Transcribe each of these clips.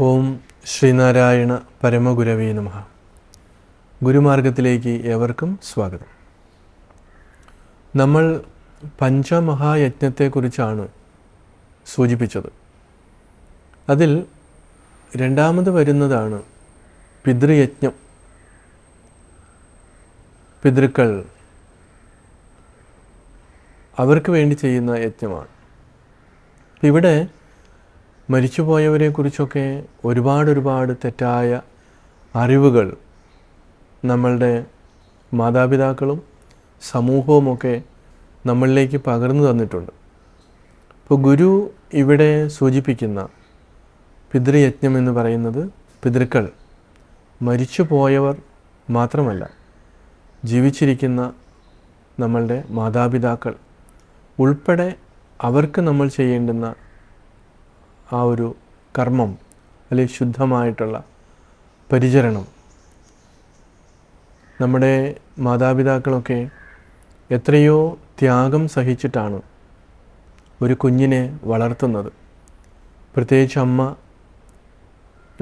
ഓം ശ്രീനാരായണ പരമഗുരവേ നമഃ. ഗുരുമാർഗത്തിലേക്ക് ഏവർക്കും സ്വാഗതം. നമ്മൾ പഞ്ചമഹായജ്ഞത്തെക്കുറിച്ചാണ് സൂചിപ്പിച്ചത്. അതിൽ രണ്ടാമത് വരുന്നതാണ് പിതൃയജ്ഞം. പിതൃക്കൾ അവർക്ക് വേണ്ടി ചെയ്യുന്ന യജ്ഞമാണ്. ഇവിടെ മരിച്ചുപോയവരെക്കുറിച്ചൊക്കെ ഒരുപാട് തെറ്റായ അറിവുകൾ നമ്മളുടെ മാതാപിതാക്കളും സമൂഹവുമൊക്കെ നമ്മളിലേക്ക് പകർന്നു തന്നിട്ടുണ്ട്. ഇപ്പോൾ ഗുരു ഇവിടെ സൂചിപ്പിക്കുന്ന പിതൃയജ്ഞം എന്ന് പറയുന്നത് പിതൃക്കൾ മരിച്ചു പോയവർ മാത്രമല്ല, ജീവിച്ചിരിക്കുന്ന നമ്മളുടെ മാതാപിതാക്കൾ ഉൾപ്പെടെ അവർക്ക് നമ്മൾ ചെയ്യേണ്ടുന്ന ആ ഒരു കർമ്മം അല്ലെങ്കിൽ ശുദ്ധമായിട്ടുള്ള പരിചരണം. നമ്മുടെ മാതാപിതാക്കളൊക്കെ എത്രയോ ത്യാഗം സഹിച്ചിട്ടാണ് ഒരു കുഞ്ഞിനെ വളർത്തുന്നത്. പ്രത്യേകിച്ച് അമ്മ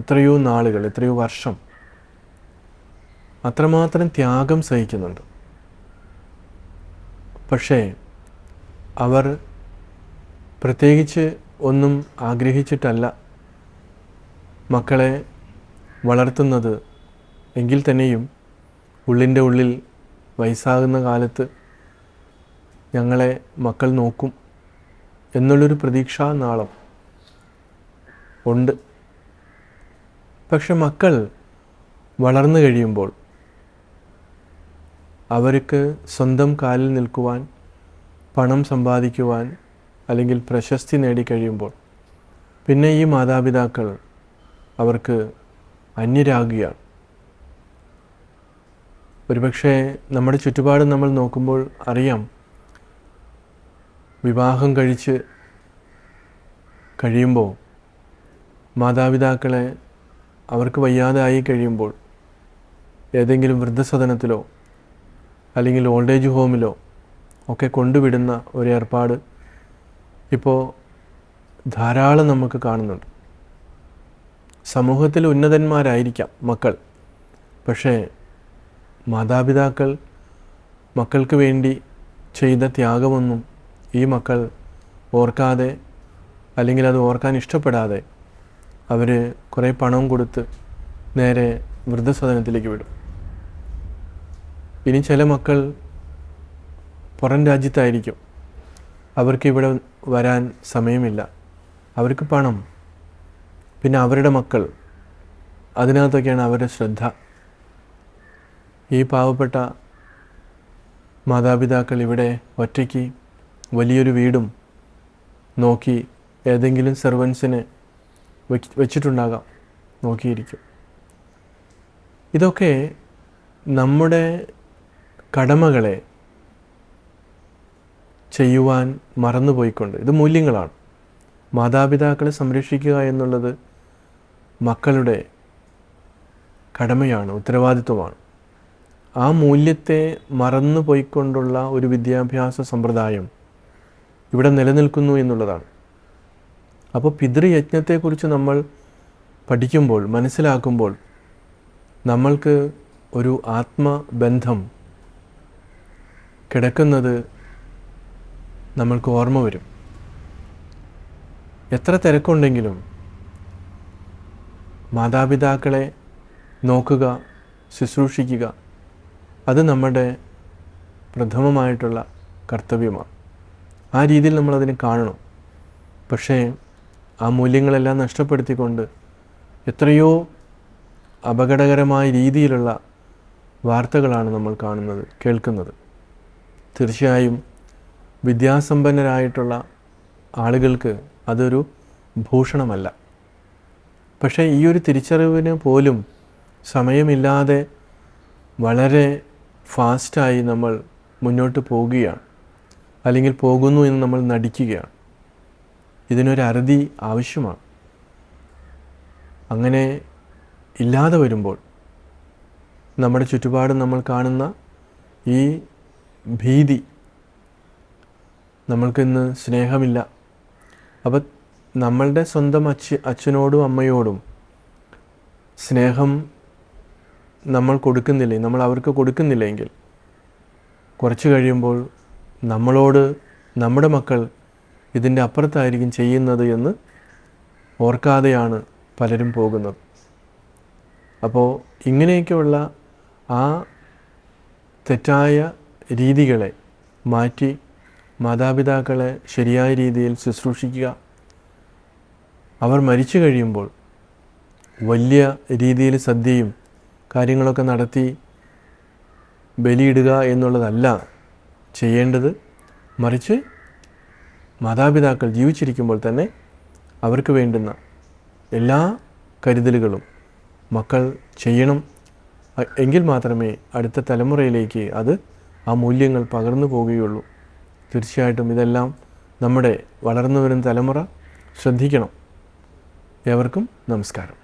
എത്രയോ നാളുകൾ, എത്രയോ വർഷം അത്രമാത്രം ത്യാഗം സഹിക്കുന്നുണ്ട്. പക്ഷേ അവർ പ്രത്യേകിച്ച് ഒന്നും ആഗ്രഹിച്ചിട്ടല്ല മക്കളെ വളർത്തുന്നത് എങ്കിൽ തന്നെയും ഉള്ളിൻ്റെ ഉള്ളിൽ വയസ്സാകുന്ന കാലത്ത് ഞങ്ങളെ മക്കൾ നോക്കും എന്നുള്ളൊരു പ്രതീക്ഷാ നാളം ഉണ്ട്. പക്ഷെ മക്കൾ വളർന്നു കഴിയുമ്പോൾ അവർക്ക് സ്വന്തം കാലിൽ നിൽക്കുവാൻ, പണം സമ്പാദിക്കുവാൻ അല്ലെങ്കിൽ പ്രശസ്തി നേടിക്കഴിയുമ്പോൾ പിന്നെ ഈ മാതാപിതാക്കൾ അവർക്ക് അന്യരാകുകയാണ്. ഒരുപക്ഷെ നമ്മുടെ ചുറ്റുപാട് നമ്മൾ നോക്കുമ്പോൾ അറിയാം, വിവാഹം കഴിച്ച് കഴിയുമ്പോൾ മാതാപിതാക്കളെ അവർക്ക് വയ്യാതെ ആയി കഴിയുമ്പോൾ ഏതെങ്കിലും വൃദ്ധസദനത്തിലോ അല്ലെങ്കിൽ ഓൾഡ് ഏജ് ഹോമിലോ ഒക്കെ കൊണ്ടുവിടുന്ന ഒരു ഏർപ്പാട് ഇപ്പോൾ ധാരാളം നമുക്ക് കാണുന്നുണ്ട്. സമൂഹത്തിൽ ഉന്നതന്മാരായിരിക്കാം മക്കൾ, പക്ഷേ മാതാപിതാക്കൾ മക്കൾക്ക് വേണ്ടി ചെയ്ത ത്യാഗമൊന്നും ഈ മക്കൾ ഓർക്കാതെ അല്ലെങ്കിൽ അത് ഓർക്കാൻ ഇഷ്ടപ്പെടാതെ അവർ കുറേ പണം കൊടുത്ത് നേരെ വൃദ്ധസദനത്തിലേക്ക് വിടും. ഇനി ചില മക്കൾ പുറം രാജ്യത്തായിരിക്കും, അവർക്ക് ഇവിടെ വരാൻ സമയമില്ല, അവർക്ക് പണം, പിന്നെ അവരുടെ മക്കൾ, അതിനകത്തൊക്കെയാണ് അവരുടെ ശ്രദ്ധ. ഈ പാവപ്പെട്ട മാതാപിതാക്കൾ ഇവിടെ ഒറ്റയ്ക്ക് വലിയൊരു വീടും നോക്കി ഏതെങ്കിലും സെർവൻസിനെ വെച്ചിട്ടുണ്ടാകാം, നോക്കിയിരിക്കും. ഇതൊക്കെ നമ്മുടെ കടമകളെ ചെയ്യുവാൻ മറന്നുപോയിക്കൊണ്ട്, ഇത് മൂല്യങ്ങളാണ്. മാതാപിതാക്കളെ സംരക്ഷിക്കുക എന്നുള്ളത് മക്കളുടെ കടമയാണ്, ഉത്തരവാദിത്വമാണ്. ആ മൂല്യത്തെ മറന്നു പോയിക്കൊണ്ടുള്ള ഒരു വിദ്യാഭ്യാസ സമ്പ്രദായം ഇവിടെ നിലനിൽക്കുന്നു എന്നുള്ളതാണ്. അപ്പോൾ പിതൃയജ്ഞത്തെക്കുറിച്ച് നമ്മൾ പഠിക്കുമ്പോൾ, മനസ്സിലാക്കുമ്പോൾ നമ്മൾക്ക് ഒരു ആത്മബന്ധം കിടക്കുന്നത് നമ്മൾക്ക് ഓർമ്മ വരും. എത്ര തിരക്കുണ്ടെങ്കിലും മാതാപിതാക്കളെ നോക്കുക, ശുശ്രൂഷിക്കുക, അത് നമ്മുടെ പ്രഥമമായിട്ടുള്ള കർത്തവ്യമാണ്. ആ രീതിയിൽ നമ്മളതിനെ കാണണം. പക്ഷേ ആ മൂല്യങ്ങളെല്ലാം നഷ്ടപ്പെടുത്തിക്കൊണ്ട് എത്രയോ അപകടകരമായ രീതിയിലുള്ള വാർത്തകളാണ് നമ്മൾ കാണുന്നത്, കേൾക്കുന്നത്. തീർച്ചയായും വിദ്യാസമ്പന്നരായിട്ടുള്ള ആളുകൾക്ക് അതൊരു ഭൂഷണമല്ല. പക്ഷേ ഈ ഒരു തിരിച്ചറിവിന് പോലും സമയമില്ലാതെ വളരെ ഫാസ്റ്റായി നമ്മൾ മുന്നോട്ട് പോകുകയാണ്, അല്ലെങ്കിൽ പോകുന്നു എന്ന് നമ്മൾ നടിക്കുകയാണ്. ഇതിനൊരു അറുതി ആവശ്യമാണ്. അങ്ങനെ ഇല്ലാതെ വരുമ്പോൾ നമ്മുടെ ചുറ്റുപാടും നമ്മൾ കാണുന്ന ഈ ഭീതി, നമ്മൾക്കിന്ന് സ്നേഹമില്ല. അപ്പം നമ്മളുടെ സ്വന്തം അച്ഛനോടും അമ്മയോടും സ്നേഹം നമ്മൾ കൊടുക്കുന്നില്ലേ, നമ്മൾ അവർക്ക് കൊടുക്കുന്നില്ലെങ്കിൽ കുറച്ച് കഴിയുമ്പോൾ നമ്മളോട് നമ്മുടെ മക്കൾ ഇതിൻ്റെ അപ്പുറത്തായിരിക്കും ചെയ്യുന്നത് എന്ന് ഓർക്കാതെയാണ് പലരും പോകുന്നത്. അപ്പോൾ ഇങ്ങനെയൊക്കെയുള്ള ആ തെറ്റായ രീതികളെ മാറ്റി മാതാപിതാക്കളെ ശരിയായ രീതിയിൽ ശുശ്രൂഷിക്കുക. അവർ മരിച്ചു കഴിയുമ്പോൾ വലിയ രീതിയിൽ സദ്യയും കാര്യങ്ങളൊക്കെ നടത്തി ബലിയിടുക എന്നുള്ളതല്ല ചെയ്യേണ്ടത്. മറിച്ച് മാതാപിതാക്കൾ ജീവിച്ചിരിക്കുമ്പോൾ തന്നെ അവർക്ക് വേണ്ടുന്ന എല്ലാ കരുതലുകളും മക്കൾ ചെയ്യണം. എങ്കിൽ മാത്രമേ അടുത്ത തലമുറയിലേക്ക് ആ മൂല്യങ്ങൾ പകർന്നു പോവുകയുള്ളൂ. തീർച്ചയായിട്ടും ഇതെല്ലാം നമ്മുടെ വളർന്നു വരുന്ന തലമുറ ശ്രദ്ധിക്കണം. ഏവർക്കും നമസ്കാരം.